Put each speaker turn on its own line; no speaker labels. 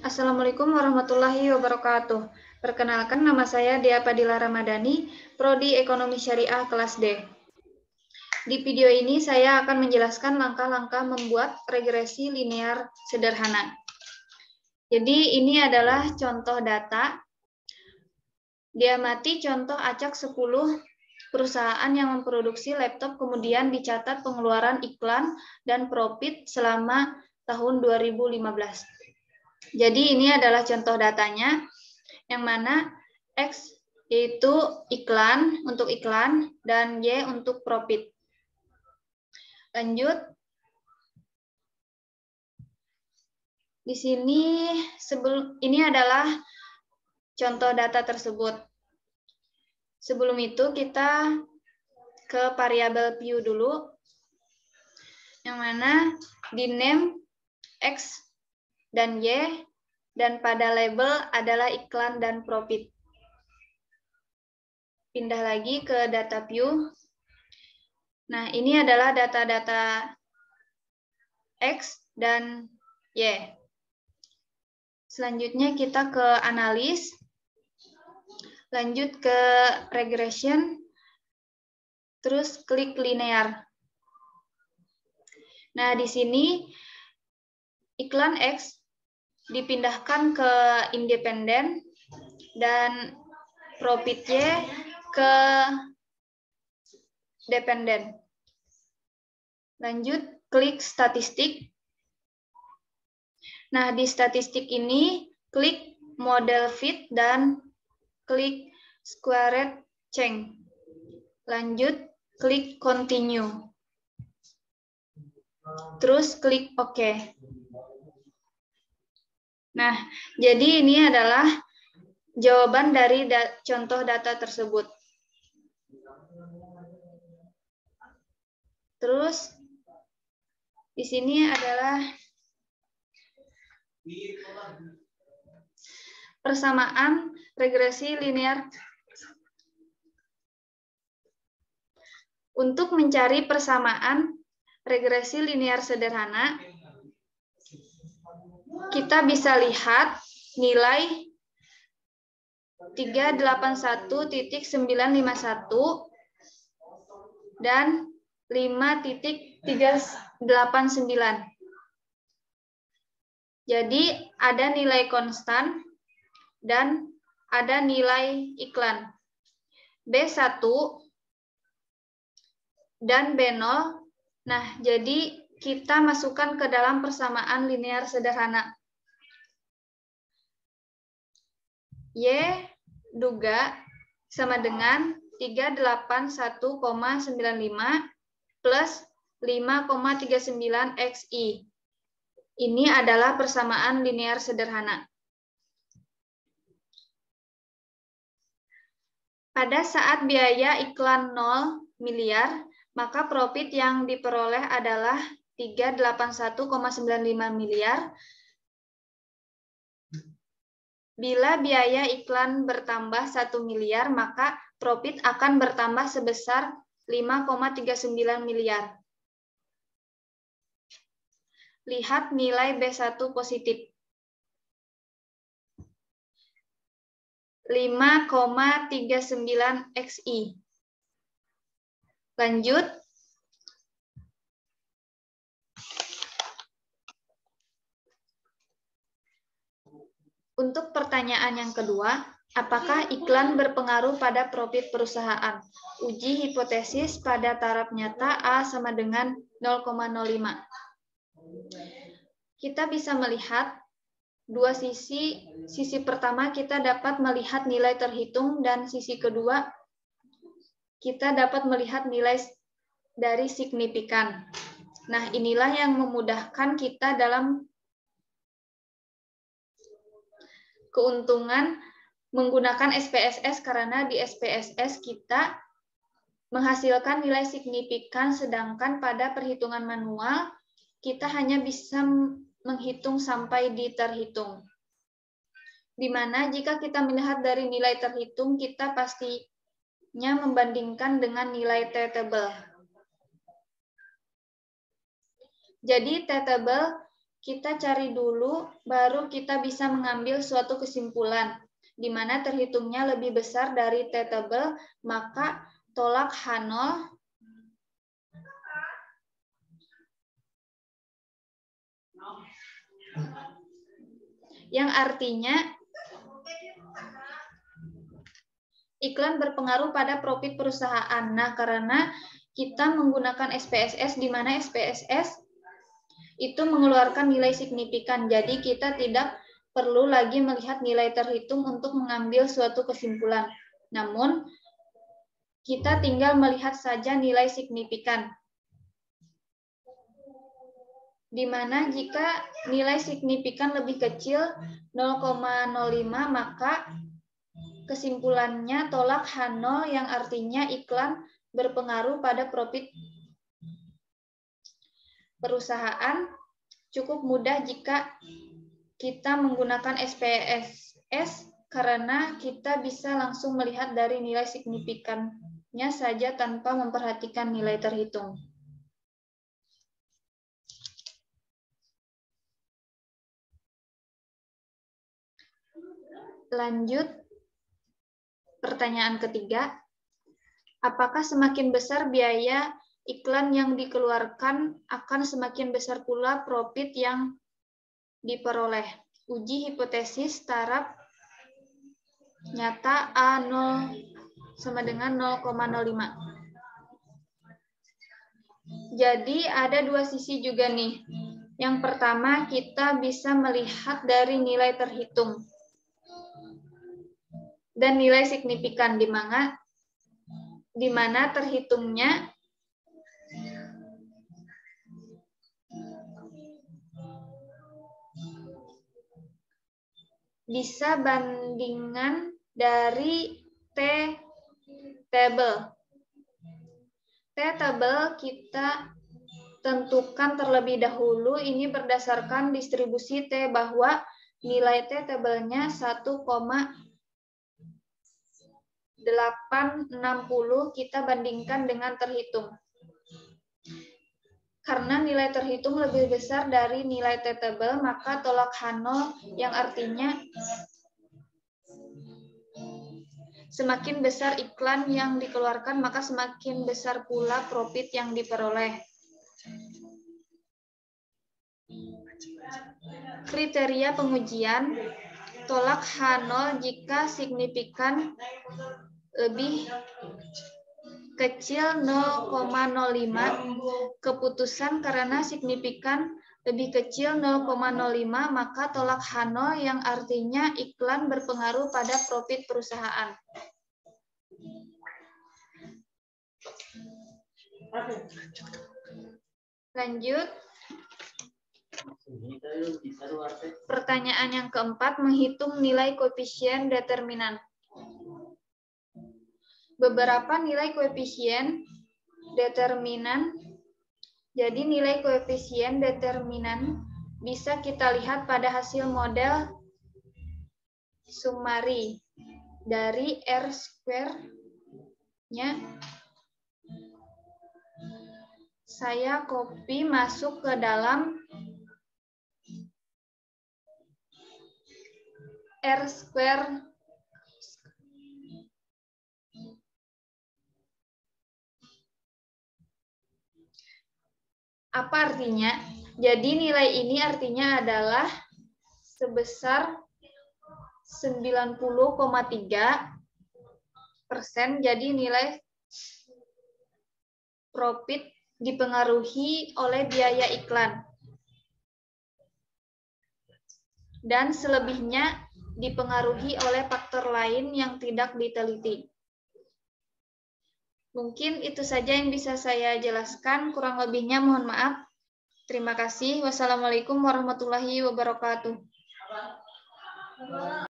Assalamualaikum warahmatullahi wabarakatuh. Perkenalkan, nama saya Dia Padilla Ramadhani, Prodi Ekonomi Syariah kelas D. Di video ini saya akan menjelaskan langkah-langkah membuat regresi linear sederhana. Jadi ini adalah contoh data. Diamati contoh acak 10 perusahaan yang memproduksi laptop, kemudian dicatat pengeluaran iklan dan profit selama tahun 2015. Jadi ini adalah contoh datanya, yang mana X yaitu iklan untuk iklan dan Y untuk profit. Lanjut. Di sini ini adalah contoh data tersebut. Sebelum itu kita ke variabel view dulu, yang mana di name X dan Y, dan pada label adalah iklan dan profit. Pindah lagi ke data view. Nah, ini adalah data-data X dan Y. Selanjutnya kita ke analis. Lanjut ke regression, terus klik linear. Nah, di sini iklan X dipindahkan ke independen dan profit Y ke dependen. Lanjut, klik statistik. Nah, di statistik ini klik model fit dan klik squared change. Lanjut, klik continue. Terus klik OK. Nah, jadi ini adalah jawaban dari contoh data tersebut. Terus, di sini adalah persamaan regresi linear. Untuk mencari persamaan regresi linear sederhana, kita bisa lihat nilai 381.951 dan 5.389. Jadi ada nilai konstan dan ada nilai iklan. B1 dan B0. Nah, jadi kita masukkan ke dalam persamaan linear sederhana. Y duga sama dengan 381,95 plus 5,39 XI. Ini adalah persamaan linear sederhana. Pada saat biaya iklan 0 miliar, maka profit yang diperoleh adalah 381,95 miliar. Bila biaya iklan bertambah 1 miliar, maka profit akan bertambah sebesar 5,39 miliar. Lihat nilai B1 positif. 5,39 XI. Lanjut. Untuk pertanyaan yang kedua, apakah iklan berpengaruh pada profit perusahaan? Uji hipotesis pada taraf nyata A sama dengan 0,05. Kita bisa melihat dua sisi. Sisi pertama kita dapat melihat nilai terhitung dan sisi kedua kita dapat melihat nilai dari signifikan. Nah, inilah yang memudahkan kita dalam keuntungan menggunakan SPSS, karena di SPSS kita menghasilkan nilai signifikan, sedangkan pada perhitungan manual kita hanya bisa menghitung sampai di terhitung. Di mana jika kita melihat dari nilai terhitung, kita pastinya membandingkan dengan nilai T-table. Jadi T-table kita cari dulu, baru kita bisa mengambil suatu kesimpulan, di mana terhitungnya lebih besar dari T tebel, maka tolak H0 yang artinya iklan berpengaruh pada profit perusahaan. Nah, karena kita menggunakan SPSS, di mana SPSS itu mengeluarkan nilai signifikan. Jadi kita tidak perlu lagi melihat nilai terhitung untuk mengambil suatu kesimpulan. Namun, kita tinggal melihat saja nilai signifikan. Di mana jika nilai signifikan lebih kecil 0,05, maka kesimpulannya tolak H0 yang artinya iklan berpengaruh pada profit perusahaan. Cukup mudah jika kita menggunakan SPSS karena kita bisa langsung melihat dari nilai signifikannya saja tanpa memperhatikan nilai terhitung. Lanjut, pertanyaan ketiga. Apakah semakin besar biaya iklan yang dikeluarkan akan semakin besar pula profit yang diperoleh? Uji hipotesis taraf nyata A0 sama dengan 0,05. Jadi ada dua sisi juga nih. Yang pertama, kita bisa melihat dari nilai terhitung dan nilai signifikan, di mana terhitungnya bisa bandingan dari T table. T table kita tentukan terlebih dahulu, ini berdasarkan distribusi T, bahwa nilai T tabelnya 1,860 kita bandingkan dengan terhitung. Karena nilai terhitung lebih besar dari nilai T table, maka tolak H0 yang artinya semakin besar iklan yang dikeluarkan, maka semakin besar pula profit yang diperoleh. Kriteria pengujian, tolak H0 jika signifikan lebih kecil 0,05, keputusan karena signifikan lebih kecil 0,05, maka tolak H0 yang artinya iklan berpengaruh pada profit perusahaan. Lanjut. Pertanyaan yang keempat, menghitung nilai koefisien determinan. Beberapa nilai koefisien determinan. Jadi nilai koefisien determinan bisa kita lihat pada hasil model summary dari R-square-nya. Saya copy masuk ke dalam R-square. Apa artinya? Jadi nilai ini artinya adalah sebesar 90,3%. Jadi nilai profit dipengaruhi oleh biaya iklan. Dan selebihnya dipengaruhi oleh faktor lain yang tidak diteliti. Mungkin itu saja yang bisa saya jelaskan, kurang lebihnya mohon maaf. Terima kasih. Wassalamualaikum warahmatullahi wabarakatuh.